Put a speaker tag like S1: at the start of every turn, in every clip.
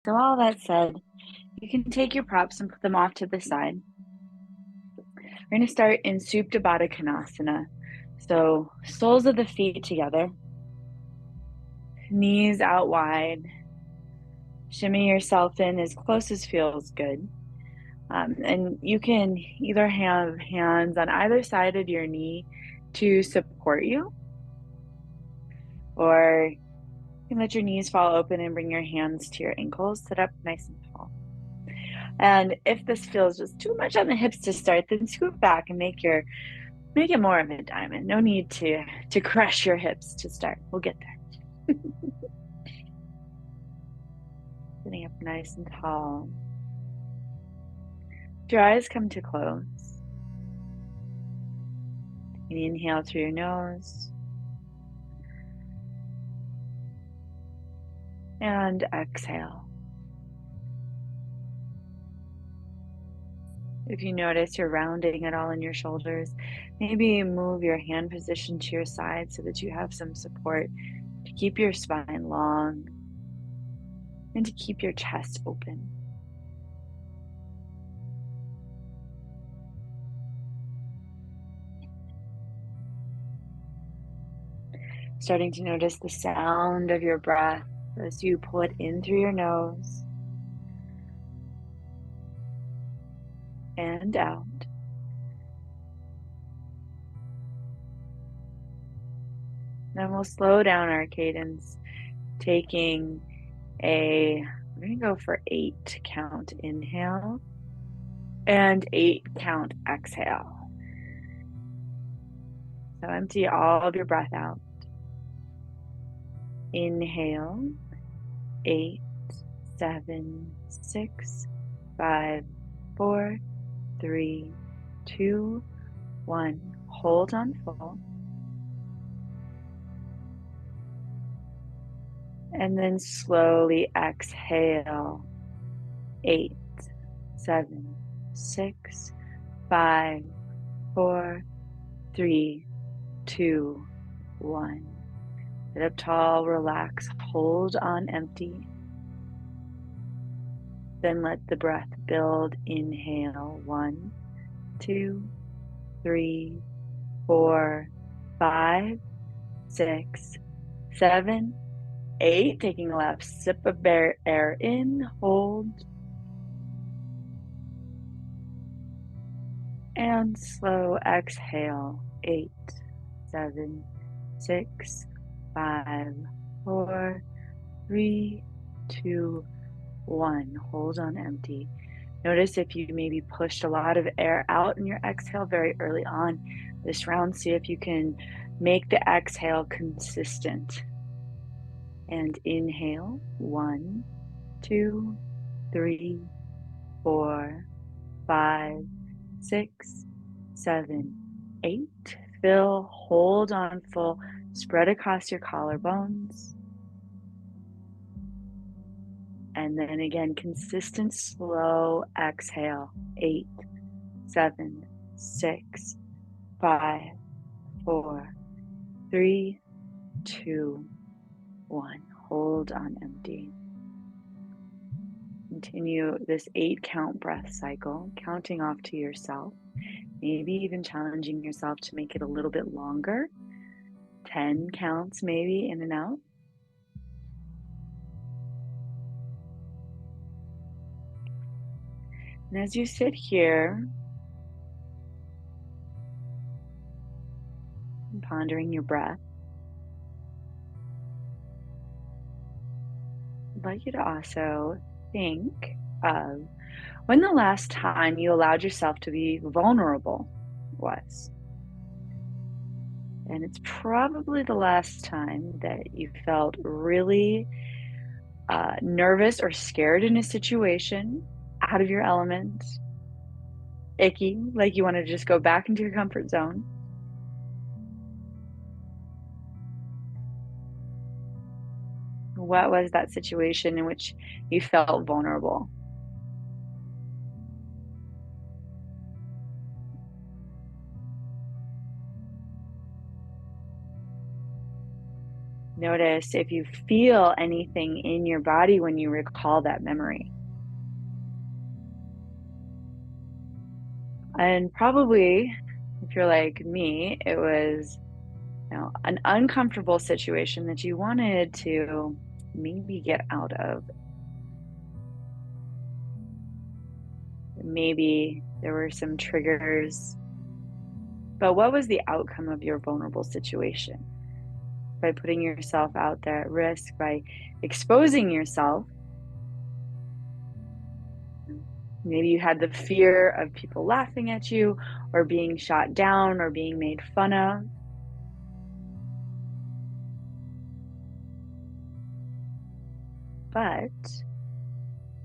S1: So all that said, you can take your props and put them off to the side. We're going to start in Supta Baddha Konasana. So soles of the feet together, knees out wide. Shimmy yourself in as close as feels good. And you can either have hands on either side of your knee to support you, or you can let your knees fall open and bring your hands to your ankles. Sit up nice and tall. And if this feels just too much on the hips to start, then scoot back and make it more of a diamond. No need to crush your hips to start. We'll get there. Sitting up nice and tall. Your eyes come to close. And inhale through your nose. And exhale. If you notice you're rounding at all in your shoulders, maybe move your hand position to your side so that you have some support to keep your spine long and to keep your chest open. Starting to notice the sound of your breath as you pull it in through your nose and out. Then we'll slow down our cadence, taking we're going to go for 8 count inhale and 8 count exhale. So empty all of your breath out. Inhale, 8, 7, 6, 5, 4, 3, 2, 1. Hold on full. And then slowly exhale. 8, 7, 6, 5, 4, 3, 2, 1. Sit up tall, relax, hold on empty. Then let the breath build. Inhale, 1, 2, 3, 4, 5, 6, 7, 8. Taking a last sip of air in, hold. And slow exhale. 8, 7, 6, 5, 4, 3, 2, 1. Hold on empty. Notice if you maybe pushed a lot of air out in your exhale very early on this round. See if you can make the exhale consistent. And inhale, 1, 2, 3, 4, 5, 6, 7, 8. Fill, hold on full, spread across your collarbones. And then again, consistent, slow exhale. 8, 7, 6, 5, 4, 3, 2, 1. Hold on empty. Continue this 8 count breath cycle, counting off to yourself. Maybe even challenging yourself to make it a little bit longer. 10 counts maybe in and out. And as you sit here, pondering your breath, I'd like you to also think of when the last time you allowed yourself to be vulnerable was. And it's probably the last time that you felt really nervous or scared in a situation, out of your element, icky, like you want to just go back into your comfort zone. What was that situation in which you felt vulnerable? Notice if you feel anything in your body when you recall that memory. And probably, if you're like me, it was, an uncomfortable situation that you wanted to maybe get out of. Maybe there were some triggers. But what was the outcome of your vulnerable situation? By putting yourself out there at risk, by exposing yourself, maybe you had the fear of people laughing at you or being shot down or being made fun of. But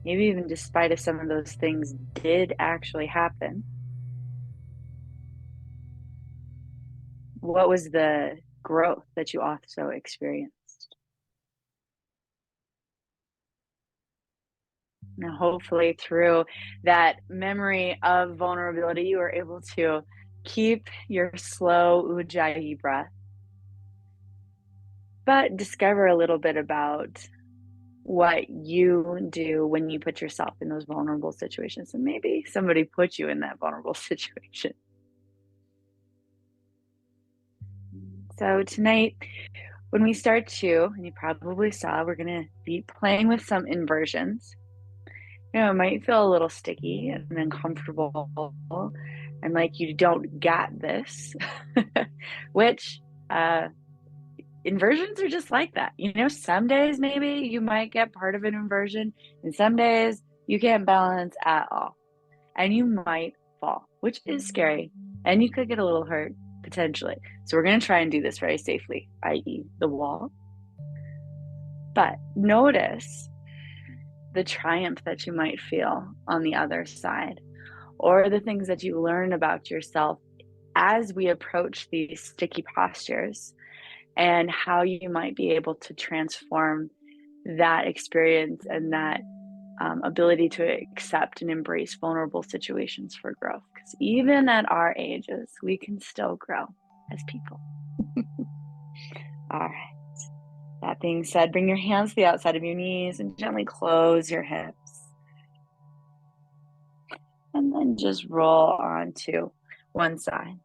S1: maybe even despite if some of those things did actually happen, what was the growth that you also experienced? Now, hopefully through that memory of vulnerability, you were able to keep your slow Ujjayi breath, but discover a little bit about what you do when you put yourself in those vulnerable situations. And maybe somebody put you in that vulnerable situation. So tonight, when we start to, and you probably saw, we're going to be playing with some inversions. It might feel a little sticky and uncomfortable and like you don't got this, which inversions are just like that. Some days maybe you might get part of an inversion, and some days you can't balance at all. And you might fall, which is scary. And you could get a little hurt potentially. So we're going to try and do this very safely, i.e., the wall. But notice the triumph that you might feel on the other side, or the things that you learn about yourself as we approach these sticky postures, and how you might be able to transform that experience and that ability to accept and embrace vulnerable situations for growth. Because even at our ages, we can still grow as people. All right. That being said, bring your hands to the outside of your knees and gently close your hips. And then just roll onto one side.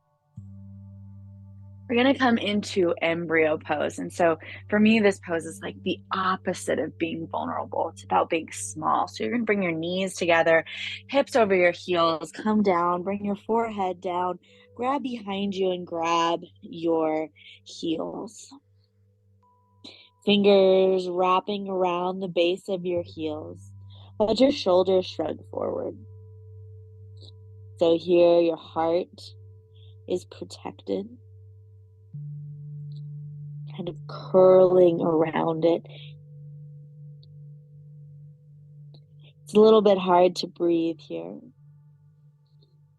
S1: We're going to come into embryo pose. And so for me, this pose is like the opposite of being vulnerable. It's about being small. So you're going to bring your knees together, hips over your heels, come down, bring your forehead down, grab behind you and grab your heels. Fingers wrapping around the base of your heels. Let your shoulders shrug forward. So here your heart is protected, kind of curling around it. It's a little bit hard to breathe here.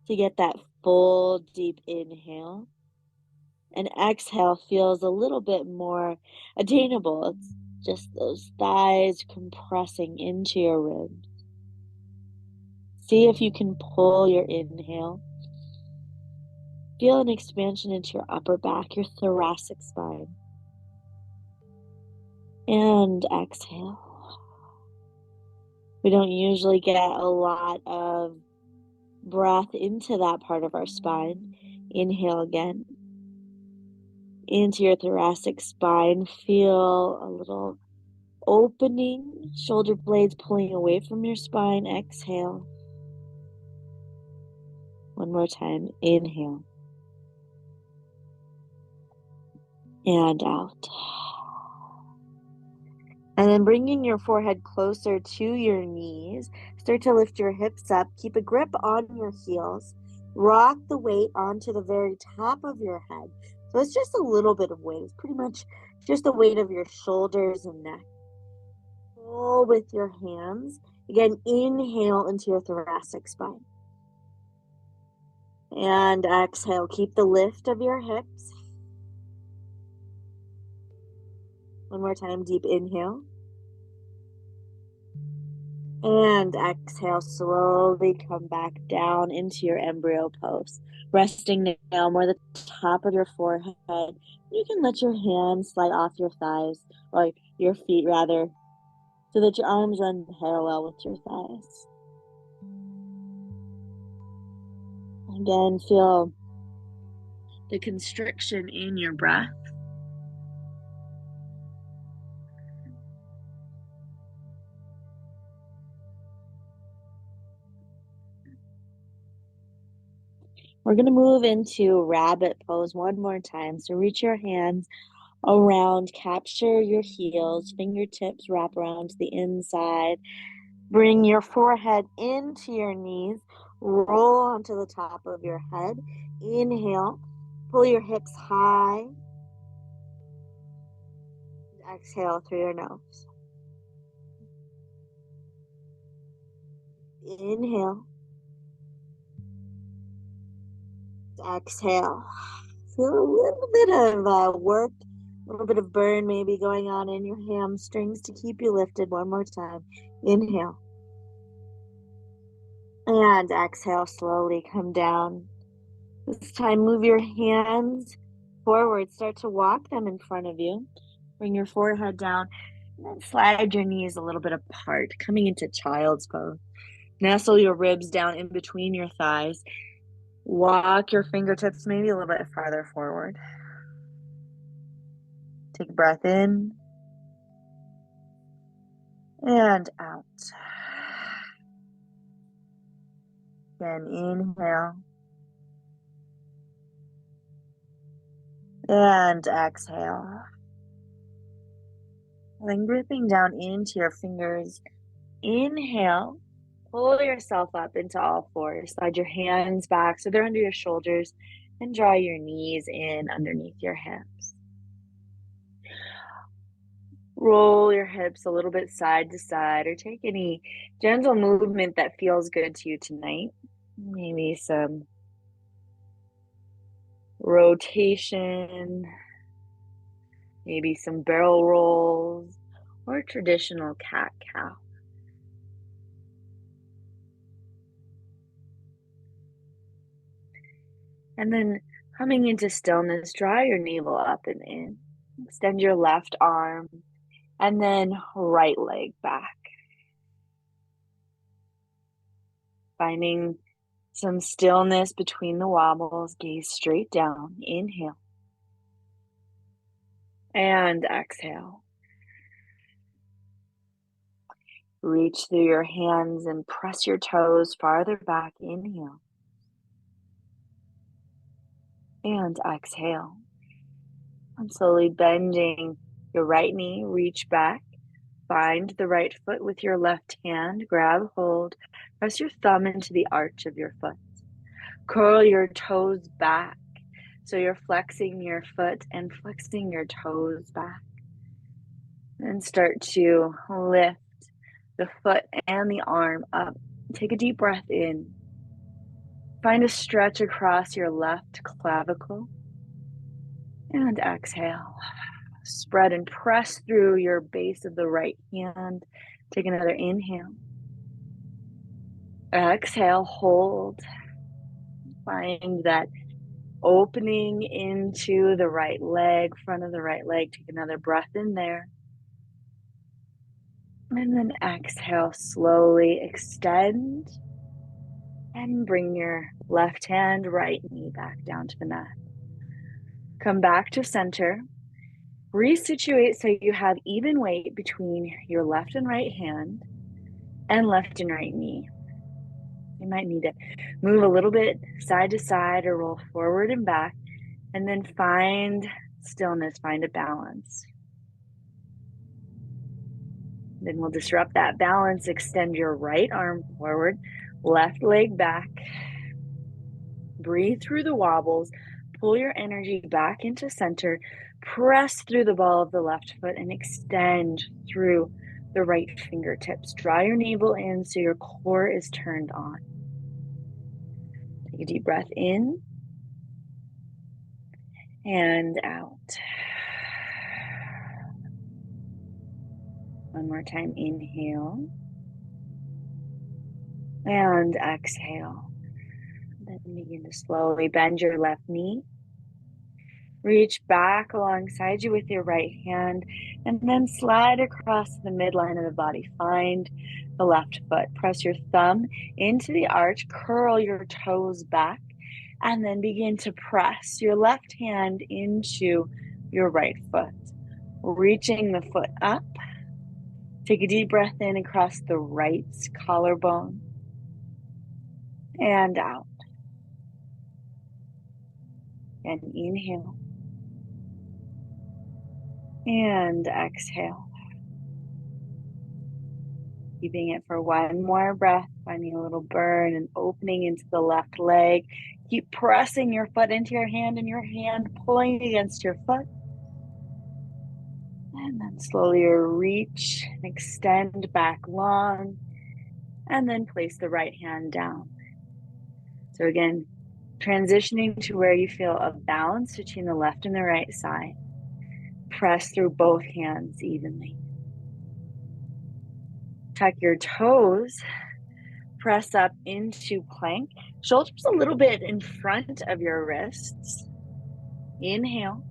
S1: To get that full deep inhale, and exhale feels a little bit more attainable. It's just those thighs compressing into your ribs. See if you can pull your inhale. Feel an expansion into your upper back, your thoracic spine. And exhale. We don't usually get a lot of breath into that part of our spine. Inhale again. Into your thoracic spine. Feel a little opening, shoulder blades pulling away from your spine. Exhale. One more time. Inhale. And out. And then bringing your forehead closer to your knees, start to lift your hips up. Keep a grip on your heels. Rock the weight onto the very top of your head. So it's just a little bit of weight. It's pretty much just the weight of your shoulders and neck. Pull with your hands. Again, inhale into your thoracic spine. And exhale. Keep the lift of your hips. One more time, deep inhale.
S2: And exhale, slowly come back down into your embryo pose. Resting now more the top of your forehead. You can let your hands slide off your thighs, or your feet rather, so that your arms run parallel with your thighs. Again, feel the constriction in your breath. We're going to move into rabbit pose one more time. So reach your hands around, capture your heels, fingertips wrap around to the inside. Bring your forehead into your knees, roll onto the top of your head. Inhale, pull your hips high. Exhale through your nose. Inhale, exhale. Feel a little bit of work, a little bit of burn maybe going on in your hamstrings to keep you lifted. One more time. Inhale. And exhale, slowly come down. This time, move your hands forward. Start to walk them in front of you. Bring your forehead down and then slide your knees a little bit apart, coming into child's pose. Nestle your ribs down in between your thighs. Walk your fingertips maybe a little bit farther forward. Take a breath in and out. Again, inhale and exhale. And then gripping down into your fingers. Inhale, pull yourself up into all fours. Slide your hands back so they're under your shoulders and draw your knees in underneath your hips. Roll your hips a little bit side to side or take any gentle movement that feels good to you tonight. Maybe some rotation, maybe some barrel rolls, or traditional cat-cow. And then coming into stillness, draw your navel up and in. Extend your left arm and then right leg back. Finding some stillness between the wobbles, gaze straight down. Inhale and exhale. Reach through your hands and press your toes farther back. Inhale and exhale. And slowly bending your right knee, reach back. Find the right foot with your left hand. Grab hold. Press your thumb into the arch of your foot. Curl your toes back. So you're flexing your foot and flexing your toes back. And start to lift the foot and the arm up. Take a deep breath in. Find a stretch across your left clavicle. And exhale. Spread and press through your base of the right hand. Take another inhale. Exhale, hold. Find that opening into the right leg, front of the right leg. Take another breath in there. And then exhale, slowly extend. And bring your left hand, right knee back down to the mat. Come back to center. Resituate so you have even weight between your left and right hand and left and right knee. You might need to move a little bit side to side or roll forward and back, and then find stillness, find a balance. Then we'll disrupt that balance. Extend your right arm forward, left leg back. Breathe through the wobbles. Pull your energy back into center. Press through the ball of the left foot and extend through the right fingertips. Draw your navel in so your core is turned on. Take a deep breath in and out. One more time, inhale And exhale. Then begin to slowly bend your left knee. Reach back alongside you with your right hand and then slide across the midline of the body. Find the left foot. Press your thumb into the arch, curl your toes back, and then begin to press your left hand into your right foot. Reaching the foot up. Take a deep breath in across the right collarbone and out. And inhale. And exhale. Keeping it for one more breath, finding a little burn and opening into the left leg. Keep pressing your foot into your hand and your hand pulling against your foot. And then slowly reach and extend back long. And then place the right hand down. So again, transitioning to where you feel a balance between the left and the right side. Press through both hands evenly. Tuck your toes. Press up into plank. Shoulders a little bit in front of your wrists. Inhale.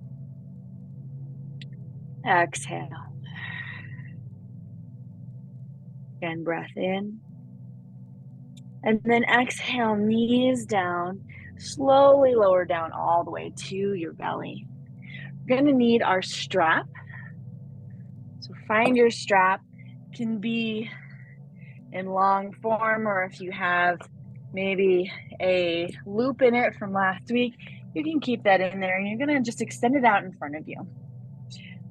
S2: Exhale. Again, breath in. And then exhale, knees down. Slowly lower down all the way to your belly. We're going to need our strap. So find your strap. It can be in long form, or if you have maybe a loop in it from last week, you can keep that in there, and you're going to just extend it out in front of you.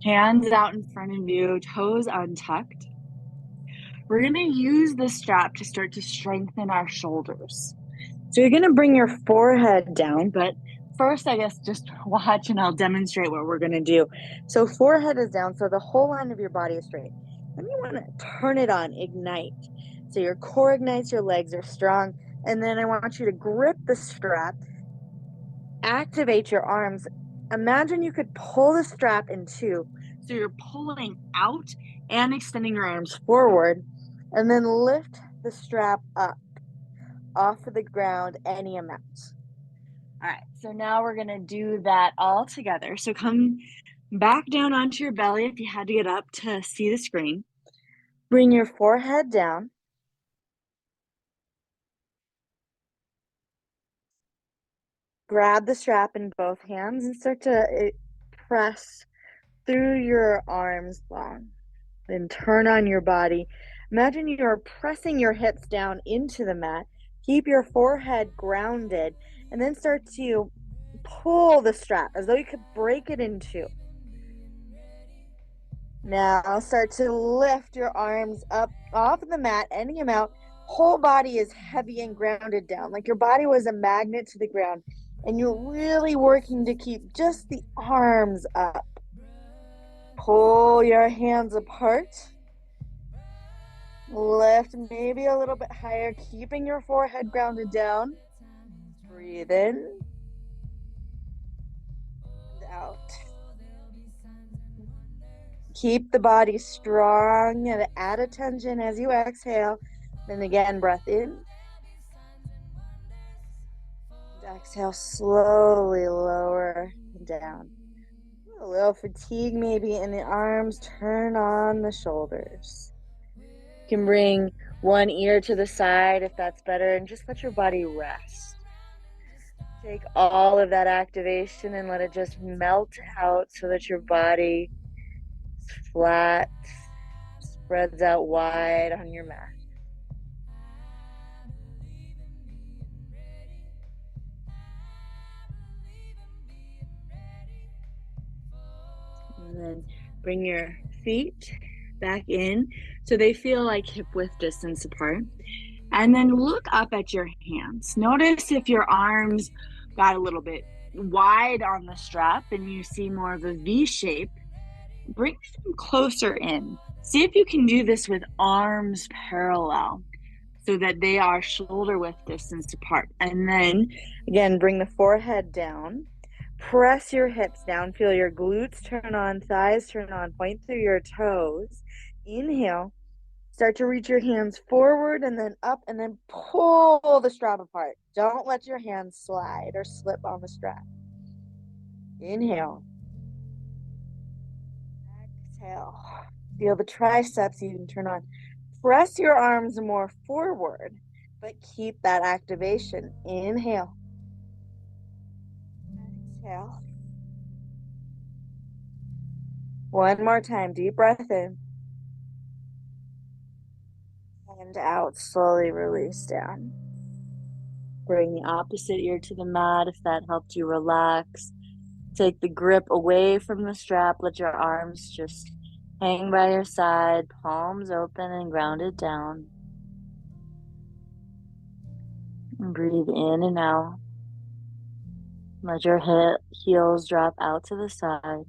S2: Hands out in front of you, toes untucked. We're going to use the strap to start to strengthen our shoulders. So you're going to bring your forehead down, but first, I guess, just watch and I'll demonstrate what we're going to do. So forehead is down, so the whole line of your body is straight. Then you want to turn it on, ignite. So your core ignites, your legs are strong. And then I want you to grip the strap, activate your arms. Imagine you could pull the strap in two. So you're pulling out and extending your arms forward, and then lift the strap up off of the ground any amount. All right, so now we're going to do that all together. So come back down onto your belly if you had to get up to see the screen. Bring your forehead down. Grab the strap in both hands and start to press through your arms long. Then turn on your body. Imagine you're pressing your hips down into the mat. Keep your forehead grounded, and then start to pull the strap as though you could break it in two. Now start to lift your arms up off of the mat any amount. Whole body is heavy and grounded down, like your body was a magnet to the ground, and you're really working to keep just the arms up. Pull your hands apart. Lift maybe a little bit higher, keeping your forehead grounded down. Breathe in and out. Keep the body strong and add attention as you exhale. Then again, breath in. And exhale, slowly lower down. A little fatigue maybe in the arms. Turn on the shoulders. You can bring one ear to the side if that's better, and just let your body rest. Take all of that activation and let it just melt out so that your body is flat, spreads out wide on your mat. And then bring your feet back in so they feel like hip width distance apart. And then look up at your hands. Notice if your arms got a little bit wide on the strap and you see more of a V shape, bring them closer in. See if you can do this with arms parallel so that they are shoulder width distance apart. And then again, bring the forehead down. Press your hips down. Feel your glutes turn on, thighs turn on. Point through your toes. Inhale. Start to reach your hands forward and then up and then pull the strap apart. Don't let your hands slide or slip on the strap. Inhale. Exhale. Feel the triceps even turn on. Press your arms more forward, but keep that activation. Inhale. Exhale. One more time. Deep breath in. And out. Slowly release down. Bring the opposite ear to the mat if that helped you relax. Take the grip away from the strap. Let your arms just hang by your side, palms open and grounded down. And breathe in and out. Let your heels drop out to the side.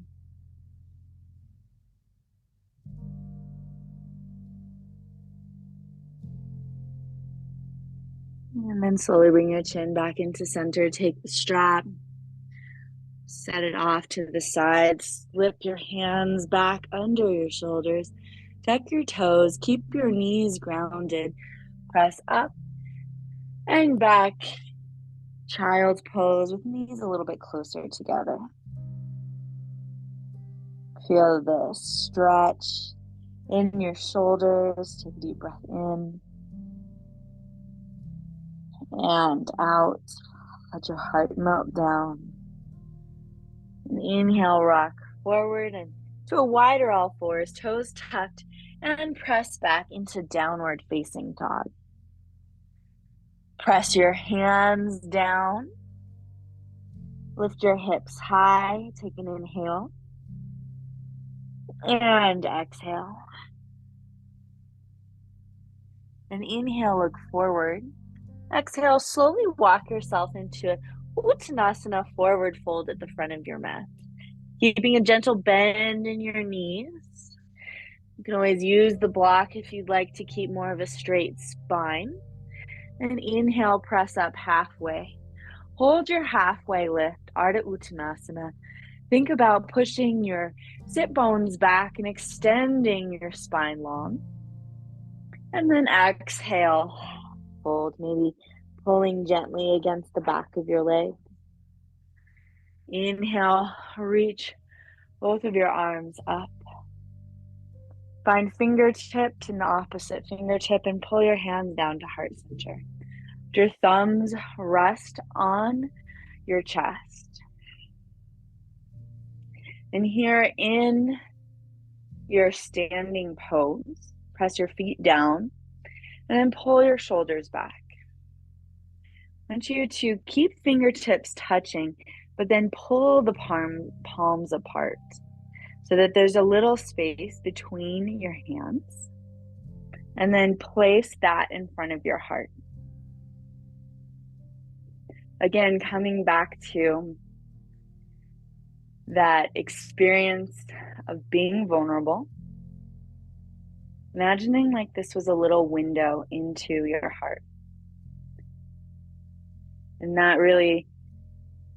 S2: And then slowly bring your chin back into center. Take the strap, set it off to the side. Slip your hands back under your shoulders. Tuck your toes. Keep your knees grounded. Press up and back. Child's pose with knees a little bit closer together. Feel the stretch in your shoulders. Take a deep breath in and out. Let your heart melt down. And inhale, rock forward and to a wider all fours, toes tucked, and press back into downward facing dog. Press your hands down. Lift your hips high. Take an inhale. And exhale. And inhale, look forward. Exhale, slowly walk yourself into Uttanasana, forward fold at the front of your mat. Keeping a gentle bend in your knees. You can always use the block if you'd like to keep more of a straight spine. And inhale, press up halfway. Hold your halfway lift, Ardha Uttanasana. Think about pushing your sit bones back and extending your spine long. And then exhale, fold, maybe pulling gently against the back of your leg. Inhale, reach both of your arms up. Find fingertip to the opposite fingertip and pull your hands down to heart center. Your thumbs rest on your chest. And here in your standing pose, press your feet down and then pull your shoulders back. I want you to keep fingertips touching, but then pull the palms apart so that there's a little space between your hands. And then place that in front of your heart. Again, coming back to that experience of being vulnerable. Imagining like this was a little window into your heart. And that really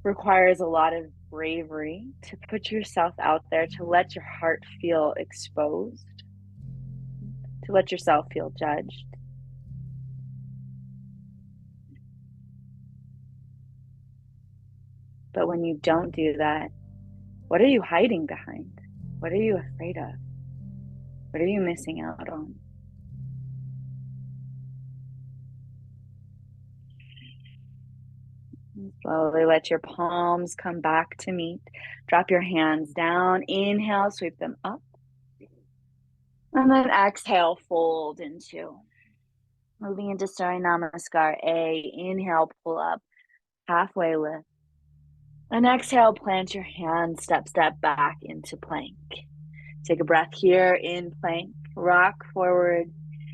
S2: requires a lot of bravery to put yourself out there, to let your heart feel exposed, to let yourself feel judged. But when you don't do that, what are you hiding behind? What are you afraid of? What are you missing out on? And slowly let your palms come back to meet. Drop your hands down. Inhale, sweep them up. And then exhale, fold into. Moving into Surya Namaskar A. Inhale, pull up. Halfway lift. And exhale, plant your hands, step back into plank. Take a breath here in plank. Rock forward.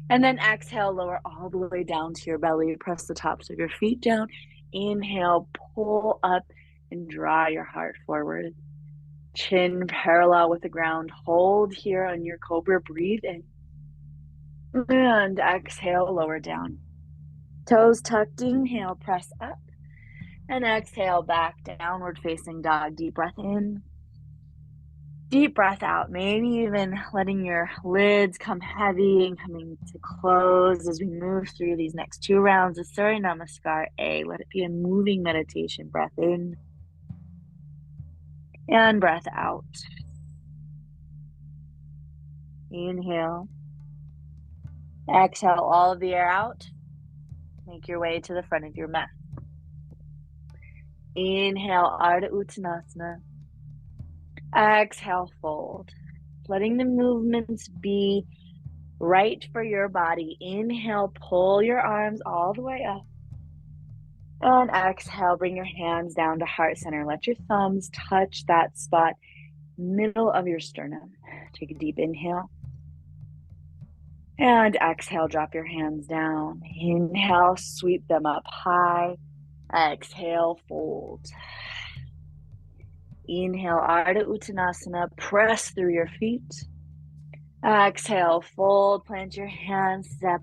S2: And then exhale, lower all the way down to your belly. Press the tops of your feet down. Inhale, pull up and draw your heart forward. Chin parallel with the ground. Hold here on your cobra. Breathe in. And exhale, lower down. Toes tucked. Inhale, press up. And exhale, back, downward facing dog. Deep breath in. Deep breath out, maybe even letting your lids come heavy and coming to close as we move through these next 2 rounds of Surya Namaskar A. Let it be a moving meditation. Breath in and breath out. Inhale. Exhale all of the air out. Make your way to the front of your mat. Inhale, Ardha Uttanasana. Exhale, fold. Letting the movements be right for your body. Inhale, pull your arms all the way up. And exhale, bring your hands down to heart center. Let your thumbs touch that spot, middle of your sternum. Take a deep inhale. And exhale, drop your hands down. Inhale, sweep them up high. Exhale, fold. Inhale, Ardha Uttanasana. Press through your feet. Exhale, fold, plant your hands, step,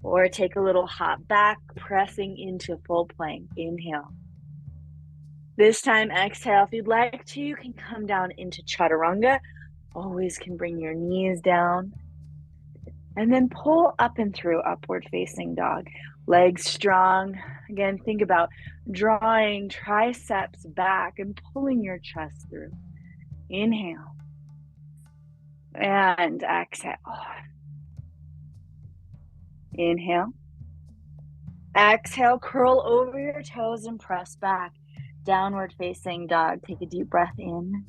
S2: or take a little hop back, pressing into full plank. Inhale. This time, exhale. If you'd like to, you can come down into Chaturanga. Always can bring your knees down. And then pull up and through upward facing dog. Legs strong. Again, think about drawing triceps back and pulling your chest through. Inhale. And exhale. Inhale. Exhale, curl over your toes and press back. Downward facing dog. Take a deep breath in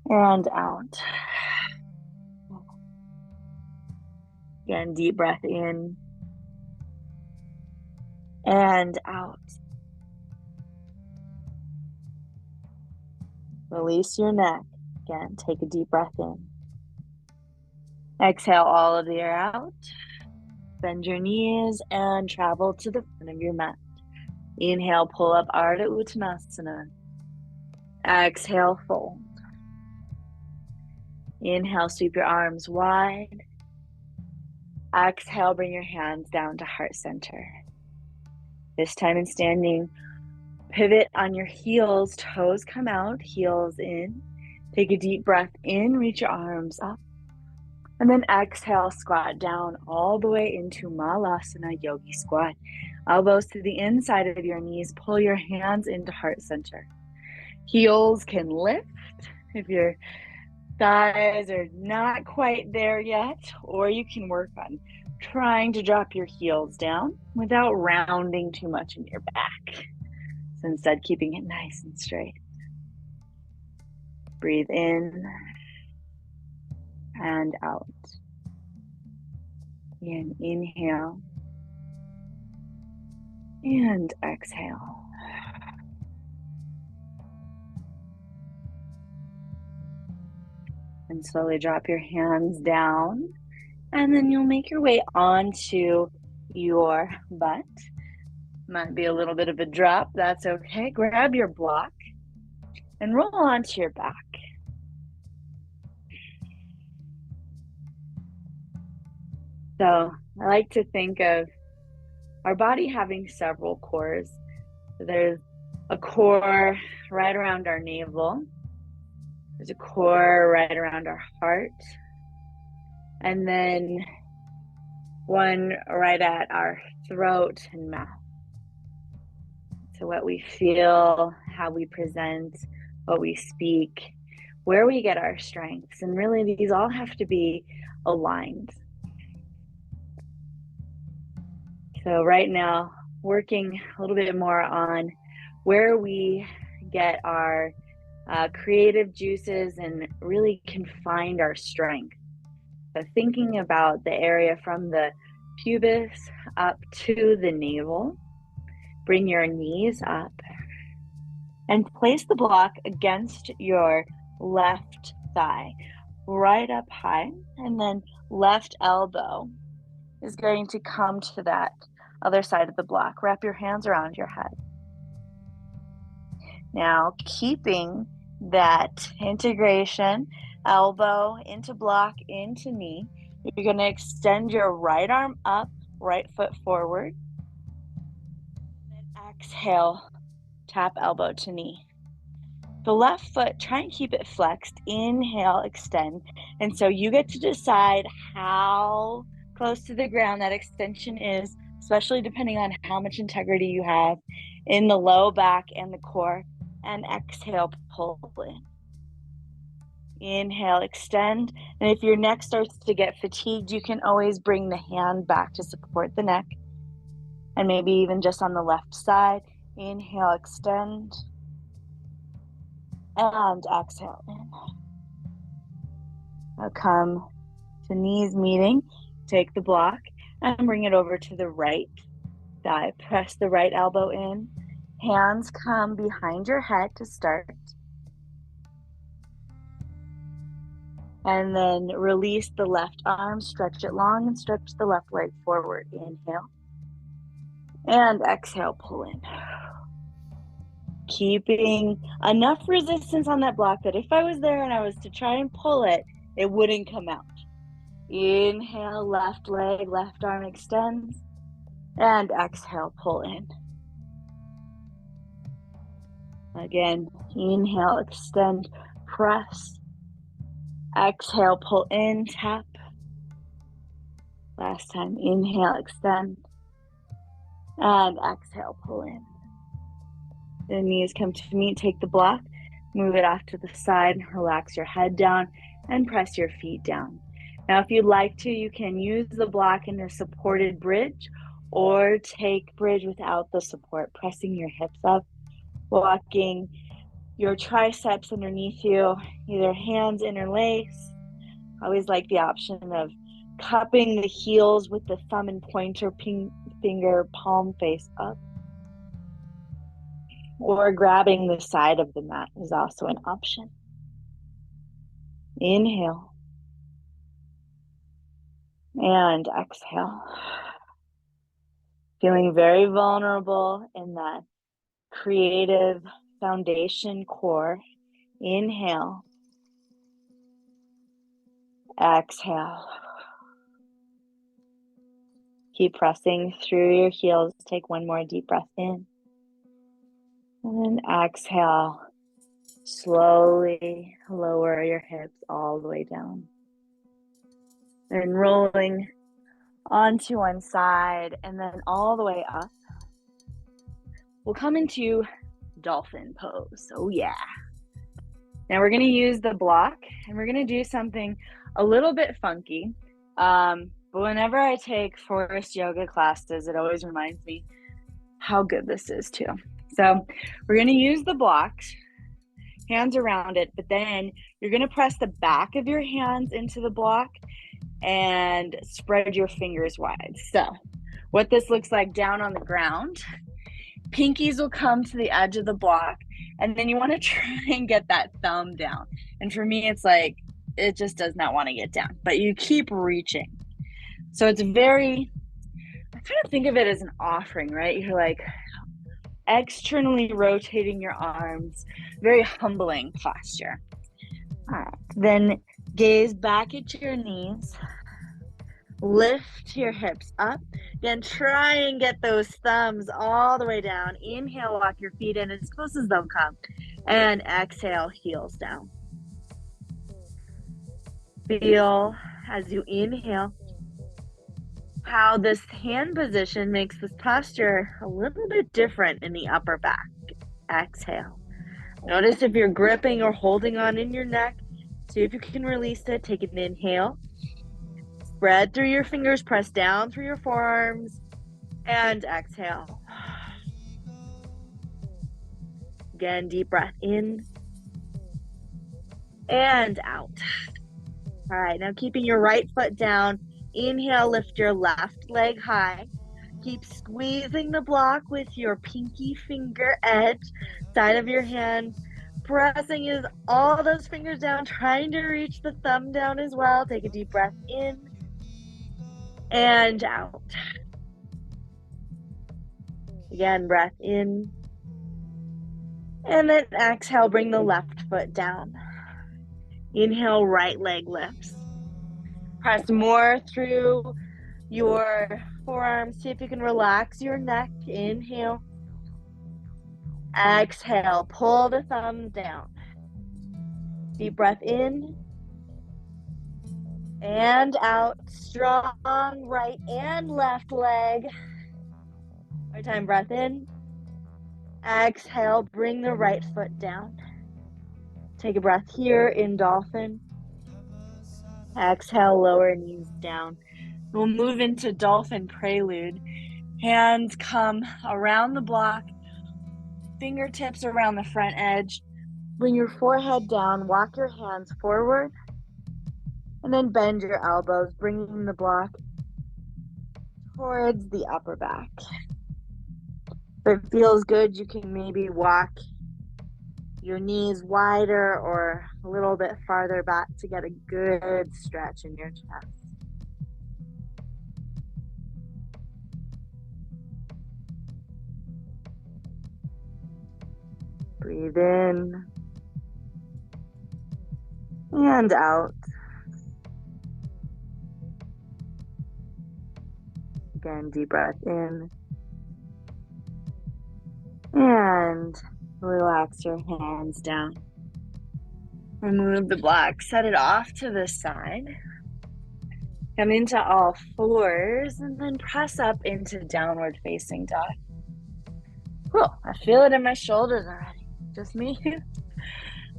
S2: and out. Again, deep breath in and out. Release your neck. Again, take a deep breath in. Exhale all of the air out. Bend your knees and travel to the front of your mat. Inhale, pull up Ardha Uttanasana. Exhale, fold. Inhale, sweep your arms wide. Exhale, bring your hands down to heart center. This time in standing, pivot on your heels, toes come out, heels in. Take a deep breath in, reach your arms up. And then exhale, squat down all the way into Malasana Yogi Squat. Elbows to the inside of your knees, pull your hands into heart center. Heels can lift if your thighs are not quite there yet, or you can work on trying to drop your heels down without rounding too much in your back. So instead, keeping it nice and straight. Breathe in and out. And inhale and exhale. And slowly drop your hands down, and then you'll make your way onto your butt. Might be a little bit of a drop, that's okay. Grab your block and roll onto your back. So I like to think of our body having several cores. There's a core right around our navel. There's a core right around our heart. And then one right at our throat and mouth. So what we feel, how we present, what we speak, where we get our strengths. And really these all have to be aligned. So right now, working a little bit more on where we get our creative juices and really can find our strength. So thinking about the area from the pubis up to the navel, bring your knees up and place the block against your left thigh, right up high, and then left elbow is going to come to that other side of the block. Wrap your hands around your head. Now, keeping that integration, elbow into block, into knee, you're going to extend your right arm up, right foot forward. Then exhale, tap elbow to knee. The left foot, try and keep it flexed. Inhale, extend. And so you get to decide how close to the ground that extension is, especially depending on how much integrity you have in the low back and the core. And exhale, pull in. Inhale, extend. And if your neck starts to get fatigued, you can always bring the hand back to support the neck. And maybe even just on the left side. Inhale, extend. And exhale in. Now come to knees meeting. Take the block and bring it over to the right thigh. Press the right elbow in. Hands come behind your head to start. And then release the left arm, stretch it long, and stretch the left leg forward. Inhale. And exhale, pull in. Keeping enough resistance on that block that if I was there and I was to try and pull it, it wouldn't come out. Inhale, left leg, left arm extends. And exhale, pull in. Again, inhale, extend, press. Exhale, pull in, tap. Last time, inhale, extend. And exhale, pull in. The knees come to meet, take the block, move it off to the side, relax your head down, and press your feet down. Now, if you'd like to, you can use the block in a supported bridge, or take bridge without the support, pressing your hips up, walking your triceps underneath you, either hands interlace. I always like the option of cupping the heels with the thumb and pointer finger palm face up. Or grabbing the side of the mat is also an option. Inhale. And exhale. Feeling very vulnerable in that creative foundation core. Inhale. Exhale. Keep pressing through your heels. Take one more deep breath in. And then exhale. Slowly lower your hips all the way down. Then rolling onto one side and then all the way up. We'll come into dolphin pose. Oh yeah. Now we're going to use the block and we're going to do something a little bit funky. But whenever I take forest yoga classes, it always reminds me how good this is too. So we're going to use the blocks, hands around it, but then you're going to press the back of your hands into the block and spread your fingers wide. So what this looks like down on the ground, pinkies will come to the edge of the block, and then you want to try and get that thumb down. And for me, it's like, it just does not want to get down, but you keep reaching. So it's very, I kind of think of it as an offering, right? You're like externally rotating your arms, very humbling posture. All right, then gaze back at your knees. Lift your hips up. Again, try and get those thumbs all the way down. Inhale, walk your feet in as close as they'll come. And exhale, heels down. Feel as you inhale how this hand position makes this posture a little bit different in the upper back. Exhale. Notice if you're gripping or holding on in your neck. See if you can release it. Take an inhale. Spread through your fingers, press down through your forearms, and exhale. Again, deep breath in and out. All right, now keeping your right foot down, inhale, lift your left leg high. Keep squeezing the block with your pinky finger edge, side of your hand, pressing all those fingers down, trying to reach the thumb down as well. Take a deep breath in and out. Again, breath in. And then exhale, bring the left foot down. Inhale, right leg lifts. Press more through your forearms. See if you can relax your neck. Inhale. Exhale, pull the thumbs down. Deep breath in and out. Strong right and left leg. One more time, breath in. Exhale, bring the right foot down. Take a breath here in dolphin. Exhale, lower knees down. We'll move into dolphin prelude. Hands come around the block, fingertips around the front edge. Bring your forehead down, walk your hands forward, and then bend your elbows, bringing the block towards the upper back. If it feels good, you can maybe walk your knees wider or a little bit farther back to get a good stretch in your chest. Breathe in and out. Again, deep breath in and relax your hands down. Remove the block, set it off to the side. Come into all fours and then press up into downward facing dog. Cool, I feel it in my shoulders already. Just me.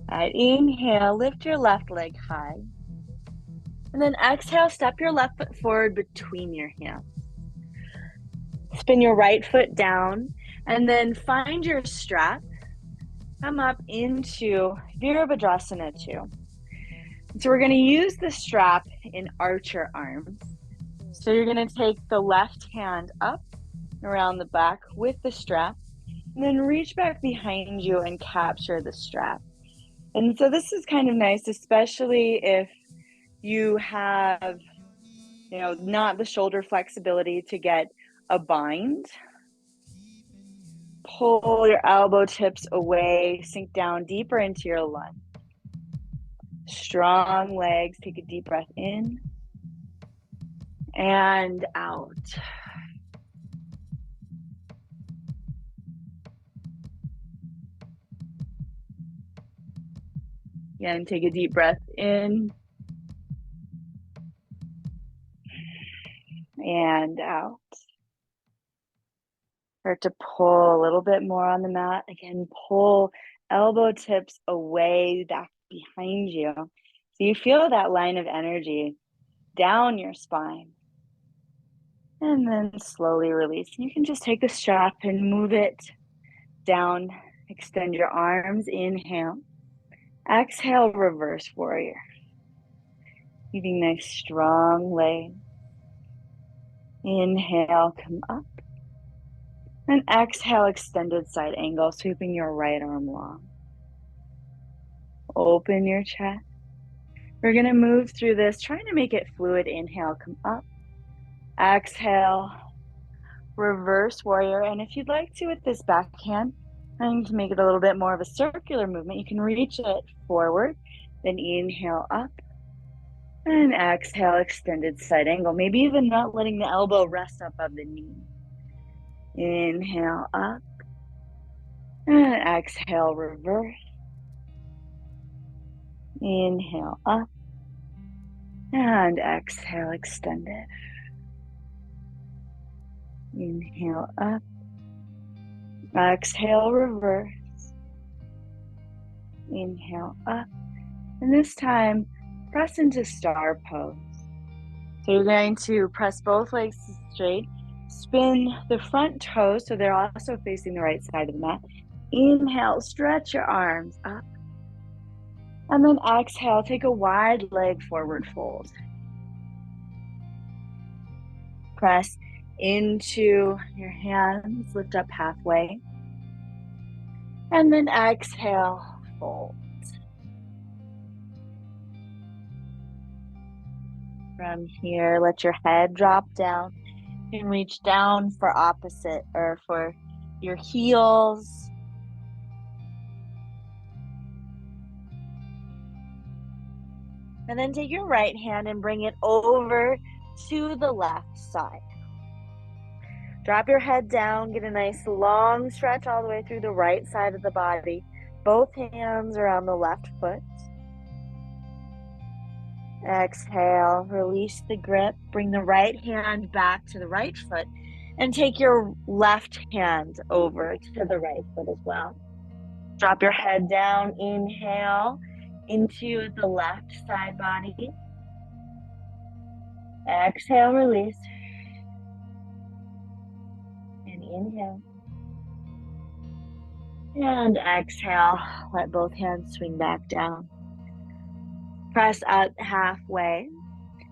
S2: All right, inhale, lift your left leg high. And then exhale, step your left foot forward between your hands. Spin your right foot down and then find your strap. Come up into Virabhadrasana 2. So we're going to use the strap in archer arms. So you're going to take the left hand up around the back with the strap, and then reach back behind you and capture the strap. And so this is kind of nice, especially if you have, not the shoulder flexibility to get a bind. Pull your elbow tips away, sink down deeper into your lunge. Strong legs, take a deep breath in and out. Again, take a deep breath in and out. Start to pull a little bit more on the mat. Again, pull elbow tips away, back behind you. So you feel that line of energy down your spine. And then slowly release. You can just take the strap and move it down. Extend your arms. Inhale. Exhale, reverse warrior. Keeping nice strong legs. Inhale, come up. And exhale, extended side angle, sweeping your right arm long. Open your chest. We're going to move through this, trying to make it fluid. Inhale, come up. Exhale, reverse warrior. And if you'd like to, with this backhand, trying to make it a little bit more of a circular movement, you can reach it forward, then inhale up. And exhale, extended side angle. Maybe even not letting the elbow rest above the knee. Inhale up. And exhale, reverse. Inhale up. And exhale, extended. Inhale up. Exhale, reverse. Inhale up. And this time, press into star pose. So you're going to press both legs straight. Spin the front toes so they're also facing the right side of the mat. Inhale, stretch your arms up. And then exhale, take a wide leg forward fold. Press into your hands, lift up halfway. And then exhale, fold. From here, let your head drop down. You can reach down for opposite or for your heels. And then take your right hand and bring it over to the left side. Drop your head down, get a nice long stretch all the way through the right side of the body. Both hands around the left foot. Exhale, release the grip, bring the right hand back to the right foot, and take your left hand over to the right foot as well. Drop your head down, inhale into the left side body. Exhale, release. And inhale. And exhale, let both hands swing back down. Press up halfway.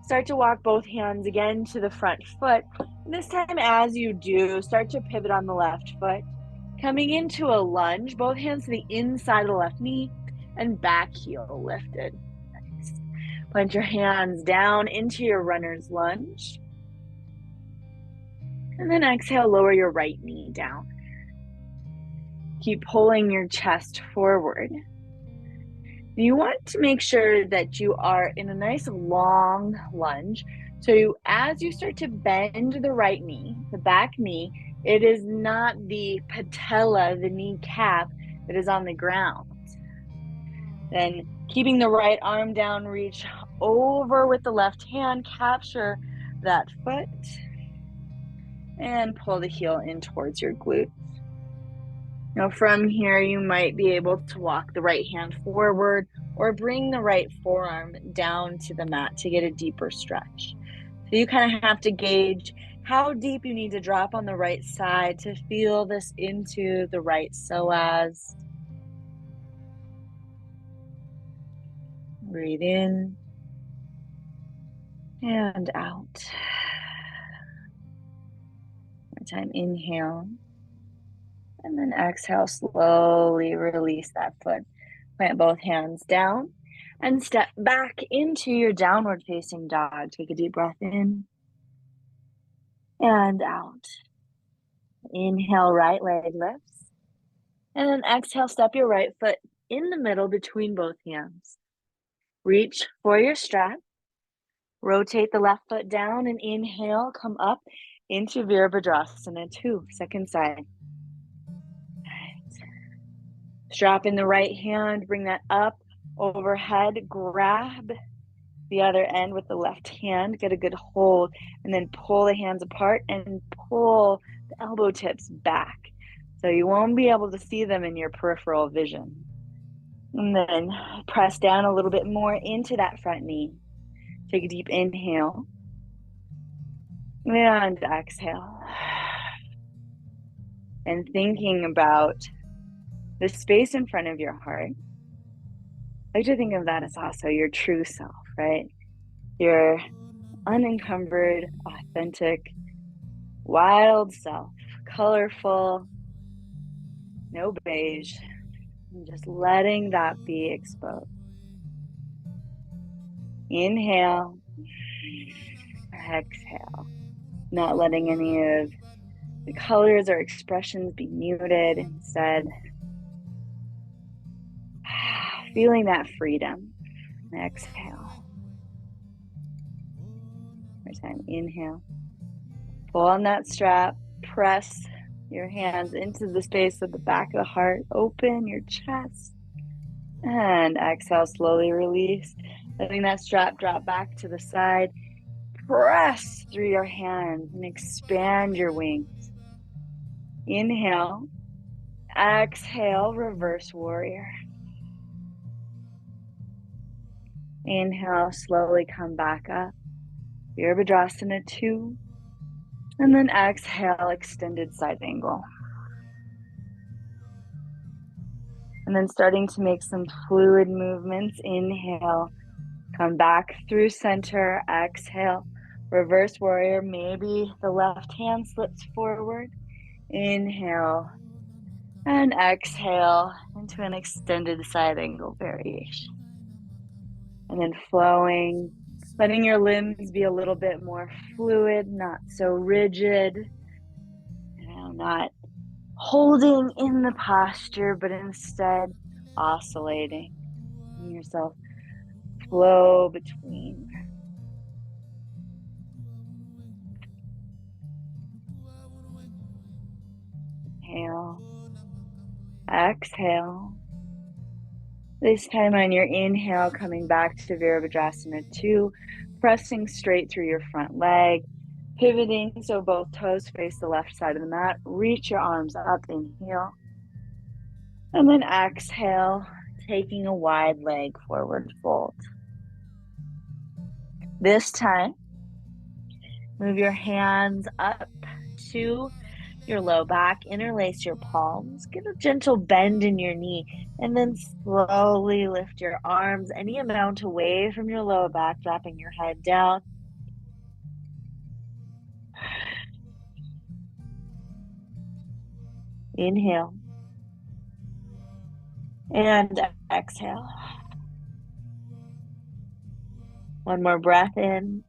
S2: Start to walk both hands again to the front foot. And this time, as you do, start to pivot on the left foot. Coming into a lunge, both hands to the inside of the left knee and back heel lifted. Nice. Plant your hands down into your runner's lunge. And then exhale, lower your right knee down. Keep pulling your chest forward. You want to make sure that you are in a nice long lunge. So as you start to bend the right knee, the back knee, it is not the patella, the kneecap, that is on the ground. Then keeping the right arm down, reach over with the left hand, capture that foot, and pull the heel in towards your glute. Now from here, you might be able to walk the right hand forward or bring the right forearm down to the mat to get a deeper stretch. So you kind of have to gauge how deep you need to drop on the right side to feel this into the right psoas. Breathe in and out. One time, inhale. And then exhale, slowly release that foot. Plant both hands down and step back into your downward facing dog. Take a deep breath in and out. Inhale, right leg lifts. And then exhale, step your right foot in the middle between both hands. Reach for your strap. Rotate the left foot down and inhale, come up into Virabhadrasana 2, second side. Strap in the right hand, bring that up overhead, grab the other end with the left hand, get a good hold, and then pull the hands apart and pull the elbow tips back. So you won't be able to see them in your peripheral vision. And then press down a little bit more into that front knee. Take a deep inhale and exhale. And thinking about the space in front of your heart, I like to think of that as also your true self, right? Your unencumbered, authentic, wild self, colorful, no beige, and just letting that be exposed. Inhale, exhale, not letting any of the colors or expressions be muted. Instead, feeling that freedom. Exhale. One time, inhale. Pull on that strap. Press your hands into the space of the back of the heart. Open your chest. And exhale, slowly release. Letting that strap drop back to the side. Press through your hands and expand your wings. Inhale. Exhale, reverse warrior. Inhale, slowly come back up. Virabhadrasana 2. And then exhale, extended side angle. And then starting to make some fluid movements. Inhale, come back through center. Exhale, reverse warrior. Maybe the left hand slips forward. Inhale and exhale into an extended side angle variation. And then flowing, letting your limbs be a little bit more fluid, not so rigid, not holding in the posture, but instead oscillating. Letting yourself flow between. inhale, exhale. This time on your inhale, coming back to Virabhadrasana 2, pressing straight through your front leg, pivoting so both toes face the left side of the mat. Reach your arms up, inhale. And then exhale, taking a wide leg forward fold. This time, move your hands up to your low back, interlace your palms, get a gentle bend in your knee, and then slowly lift your arms any amount away from your lower back, dropping your head down. Inhale. And exhale. One more breath in.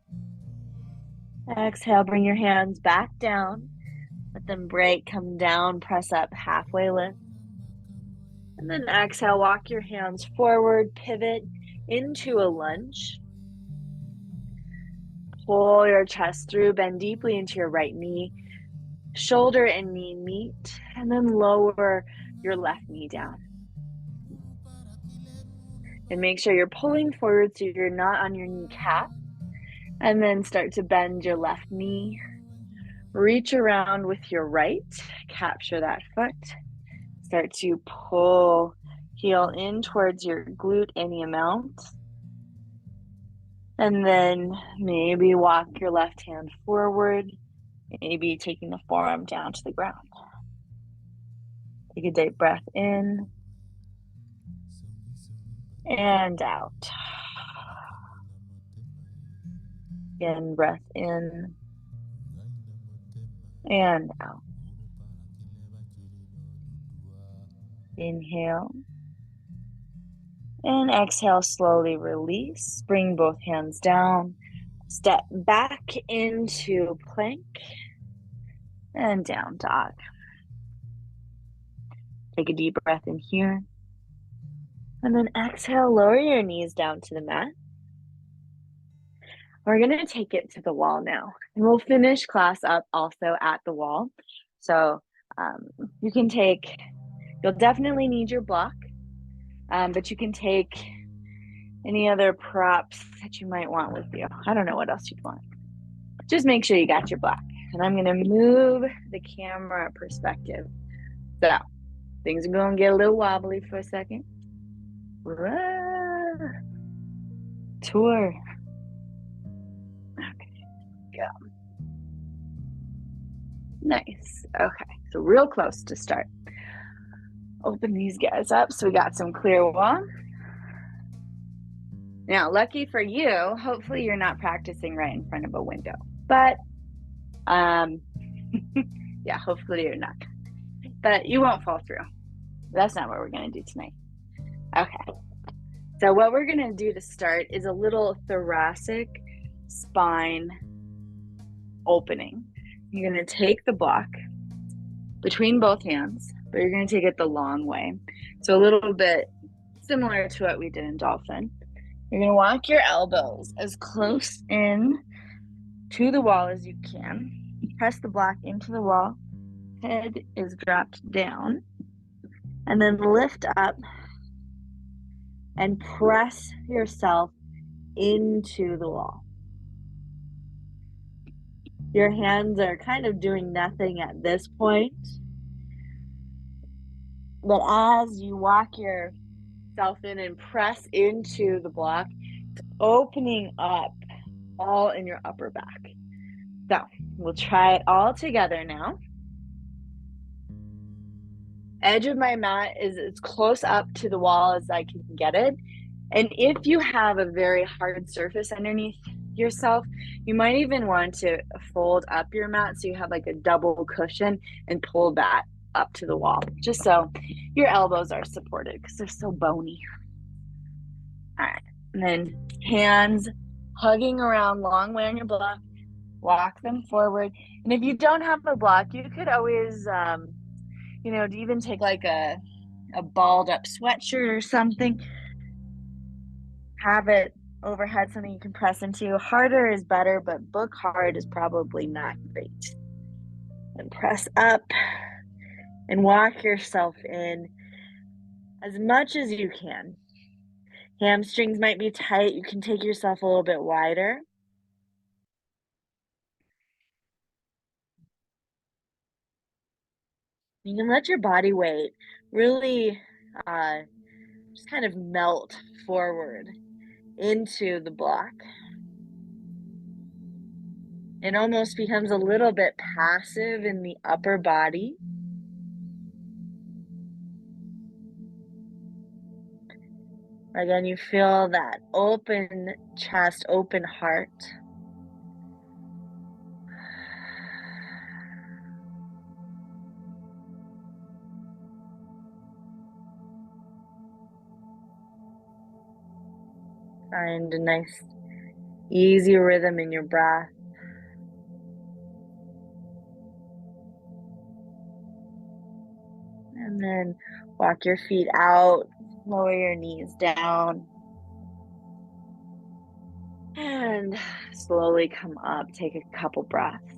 S2: Exhale, bring your hands back down. Let them break, come down, press up, halfway lift. And then exhale, walk your hands forward, pivot into a lunge. Pull your chest through, bend deeply into your right knee. Shoulder and knee meet, and then lower your left knee down. And make sure you're pulling forward so you're not on your kneecap. And then start to bend your left knee. Reach around with your right, capture that foot. Start to pull heel in towards your glute any amount. And then maybe walk your left hand forward, maybe taking the forearm down to the ground. Take a deep breath in and out. Again, breath in and out. Inhale. And exhale, slowly release. Bring both hands down. Step back into plank and down dog. Take a deep breath in here. And then exhale, lower your knees down to the mat. We're going to take it to the wall now. And we'll finish class up also at the wall. So you can take, you'll definitely need your block. But you can take any other props that you might want with you. I don't know what else you'd want. Just make sure you got your block. And I'm going to move the camera perspective. So things are going to get a little wobbly for a second. Tour. Okay, go. Nice. Okay, so real close to start. Open these guys up so we got some clear wall. Now, lucky for you, hopefully you're not practicing right in front of a window. But, yeah, hopefully you're not. But you won't fall through. That's not what we're going to do tonight. Okay. So what we're going to do to start is a little thoracic spine opening. You're going to take the block between both hands, but you're going to take it the long way. So a little bit similar to what we did in dolphin. You're going to walk your elbows as close in to the wall as you can. Press the block into the wall. Head is dropped down. And then lift up and press yourself into the wall. Your hands are kind of doing nothing at this point. But as you walk yourself in and press into the block, it's opening up all in your upper back. So we'll try it all together now. Edge of my mat is as close up to the wall as I can get it. And if you have a very hard surface underneath yourself, you might even want to fold up your mat so you have like a double cushion and pull that up to the wall, just so your elbows are supported because they're so bony. All right, and then hands hugging around long way on your block, walk them forward. And if you don't have a block, you could always even take like a balled up sweatshirt or something, have it overhead, something you can press into. Harder is better, but book hard is probably not great. And press up and walk yourself in as much as you can. Hamstrings might be tight. You can take yourself a little bit wider. You can let your body weight really just kind of melt forward into the block. It almost becomes a little bit passive in the upper body. Again, you feel that open chest, open heart. Find a nice, easy rhythm in your breath. And then walk your feet out, lower your knees down. And slowly come up, take a couple breaths.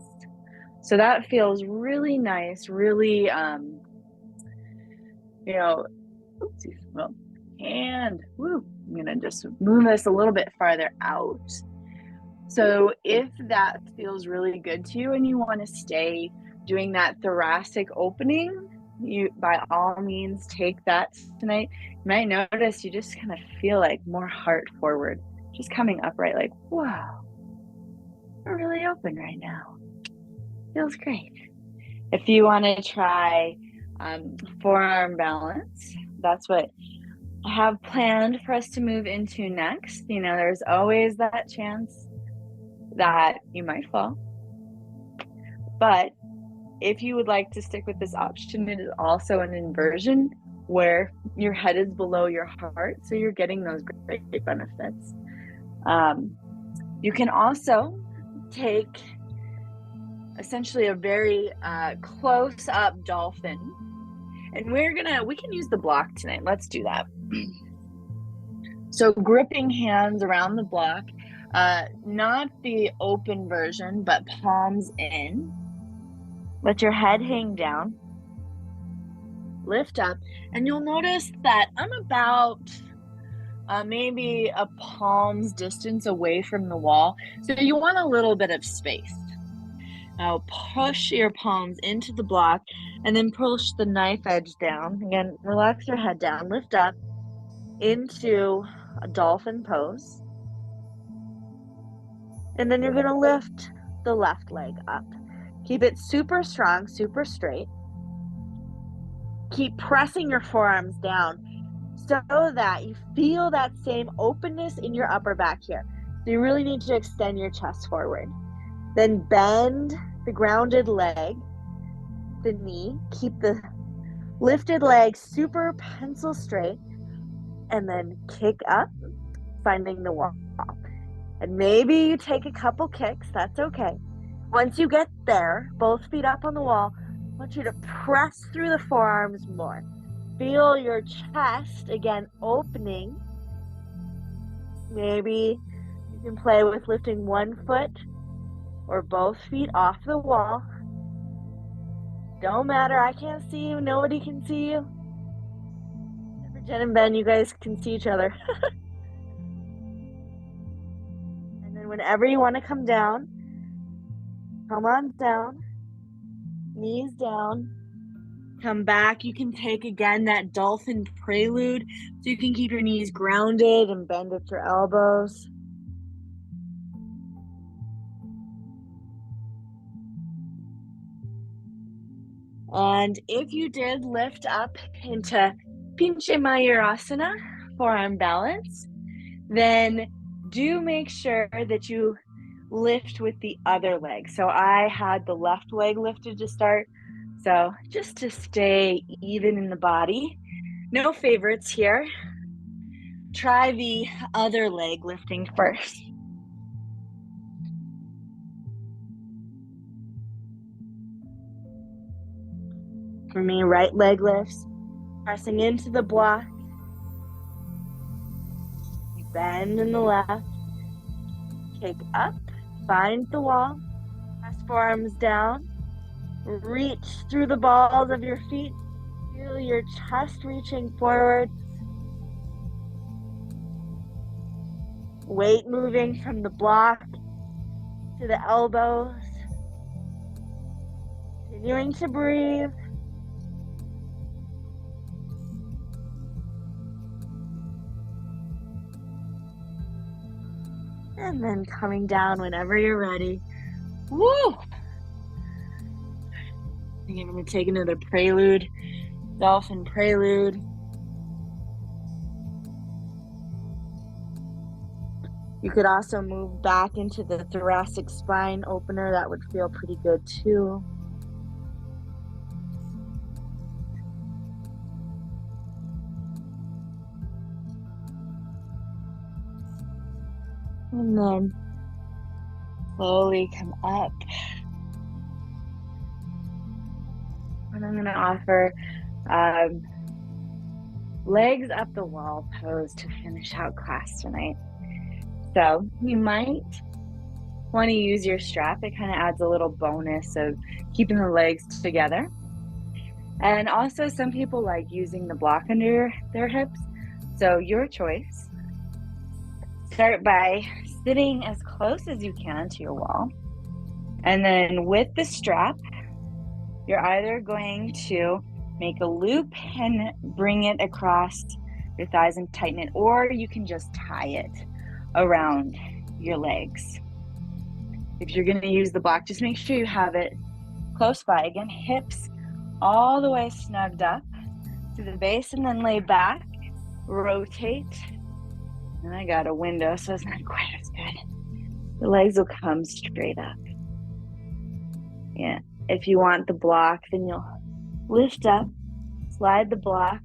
S2: So that feels really nice, really, and I'm gonna just move this a little bit farther out. So if that feels really good to you and you want to stay doing that thoracic opening, you by all means take that tonight. You might notice you just kind of feel like more heart forward, just coming upright, like, wow, we're really open right now. Feels great. If you want to try forearm balance, that's what I have planned for us to move into next. There's always that chance that you might fall. But if you would like to stick with this option, it is also an inversion where your head is below your heart, so you're getting those great benefits. You can also take essentially a very close-up dolphin, and we can use the block tonight. Let's do that. So gripping hands around the block, not the open version, but palms in. Let your head hang down. Lift up, and you'll notice that I'm about maybe a palm's distance away from the wall. So you want a little bit of space. Now push your palms into the block and then push the knife edge down. Again, relax your head down, lift up into a dolphin pose. And then you're going to lift the left leg up. Keep it super strong, super straight. Keep pressing your forearms down so that you feel that same openness in your upper back here. So you really need to extend your chest forward. Then bend the grounded leg, the knee. Keep the lifted leg super pencil straight. And then kick up, finding the wall. And maybe you take a couple kicks, that's okay. Once you get there, both feet up on the wall, I want you to press through the forearms more. Feel your chest, again, opening. Maybe you can play with lifting one foot or both feet off the wall. Don't matter, I can't see you, nobody can see you. For Jen and Ben, you guys can see each other. And then whenever you want to come down, come on down, knees down, come back. You can take again that dolphin prelude so you can keep your knees grounded and bend at your elbows. And if you did lift up into Pincha Mayurasana, forearm balance, then do make sure that you lift with the other leg. So I had the left leg lifted to start. So just to stay even in the body, no favorites here. Try the other leg lifting first. For me, right leg lifts, pressing into the block. Bend in the left, kick up, find the wall, press forearms down, reach through the balls of your feet, Feel your chest reaching forward. Weight moving from the block to the elbows. Continuing to breathe. And then coming down whenever you're ready. Woo! I think I'm going to take another prelude, dolphin prelude. You could also move back into the thoracic spine opener. That would feel pretty good too. And then slowly come up. And I'm going to offer legs up the wall pose to finish out class tonight. So you might want to use your strap. It kind of adds a little bonus of keeping the legs together. And also some people like using the block under their hips. So your choice. Start by sitting as close as you can to your wall. And then with the strap, you're either going to make a loop and bring it across your thighs and tighten it, or you can just tie it around your legs. If you're going to use the block, just make sure you have it close by. Again, hips all the way snugged up to the base, and then lay back, rotate. And I got a window, so it's not quite as good. The legs will come straight up. Yeah. If you want the block, then you'll lift up, slide the block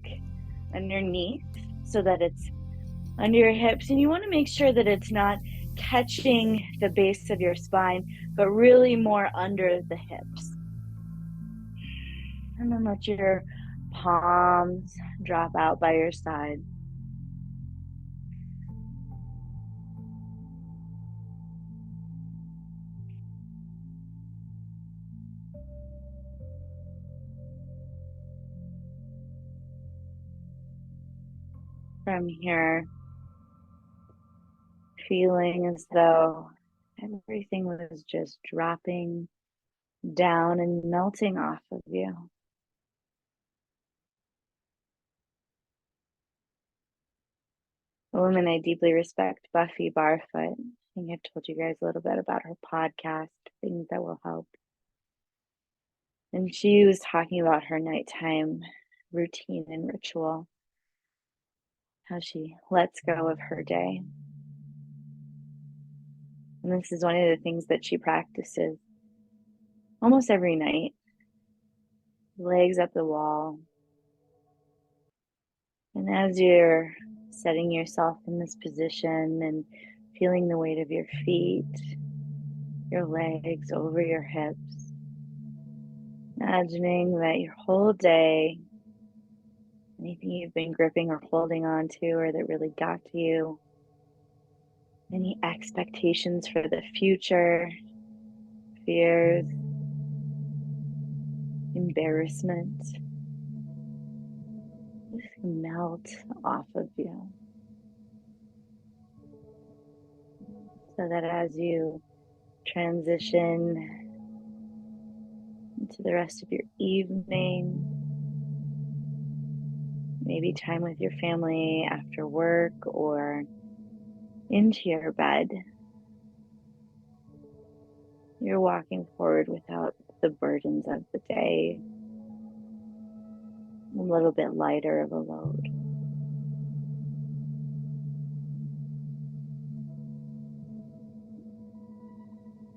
S2: underneath so that it's under your hips. And you want to make sure that it's not catching the base of your spine, but really more under the hips. And then let your palms drop out by your side. From here, feeling as though everything was just dropping down and melting off of you. A woman I deeply respect, Buffy Barfoot. I think I've told you guys a little bit about her podcast, things that will help. And she was talking about her nighttime routine and ritual, how she lets go of her day. And this is one of the things that she practices almost every night. Legs up the wall. And as you're setting yourself in this position and feeling the weight of your feet, your legs over your hips, imagining that your whole day, anything you've been gripping or holding on to or that really got to you, any expectations for the future, fears, embarrassment, just melt off of you. So that as you transition into the rest of your evening, maybe time with your family after work or into your bed, you're walking forward without the burdens of the day, a little bit lighter of a load.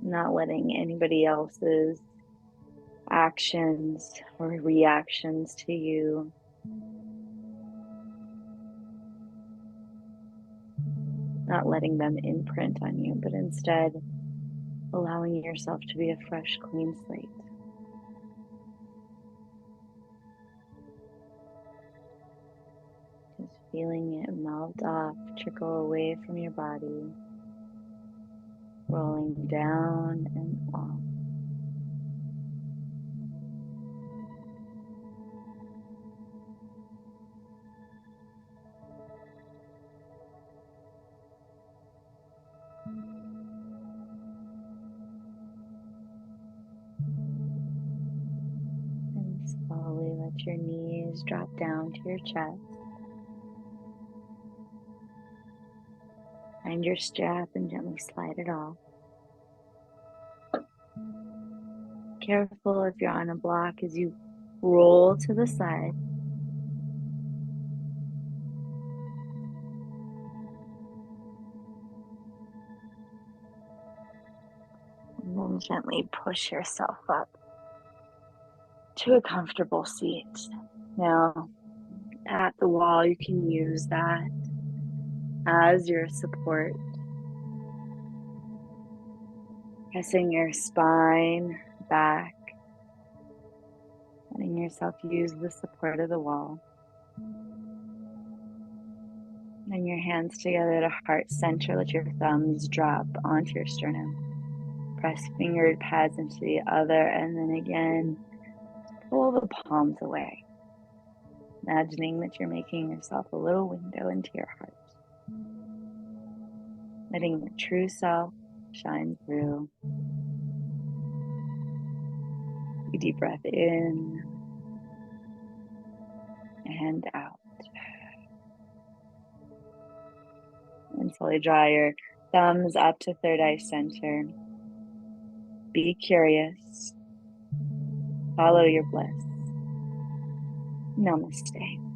S2: Not letting anybody else's actions or reactions to you not letting them imprint on you, but instead allowing yourself to be a fresh, clean slate. Just feeling it melt off, trickle away from your body, rolling down and off. let your knees drop down to your chest. Find your strap and gently slide it off. Careful if you're on a block as you roll to the side. And then gently push yourself up to a comfortable seat. Now, at the wall, you can use that as your support. Pressing your spine back, letting yourself use the support of the wall. And your hands together at a heart center. Let your thumbs drop onto your sternum. Press fingered pads into the other, and then again, pull the palms away. Imagining that you're making yourself a little window into your heart. Letting your true self shine through. A deep breath in and out. And slowly draw your thumbs up to third eye center. Be curious. Follow your bliss. Namaste.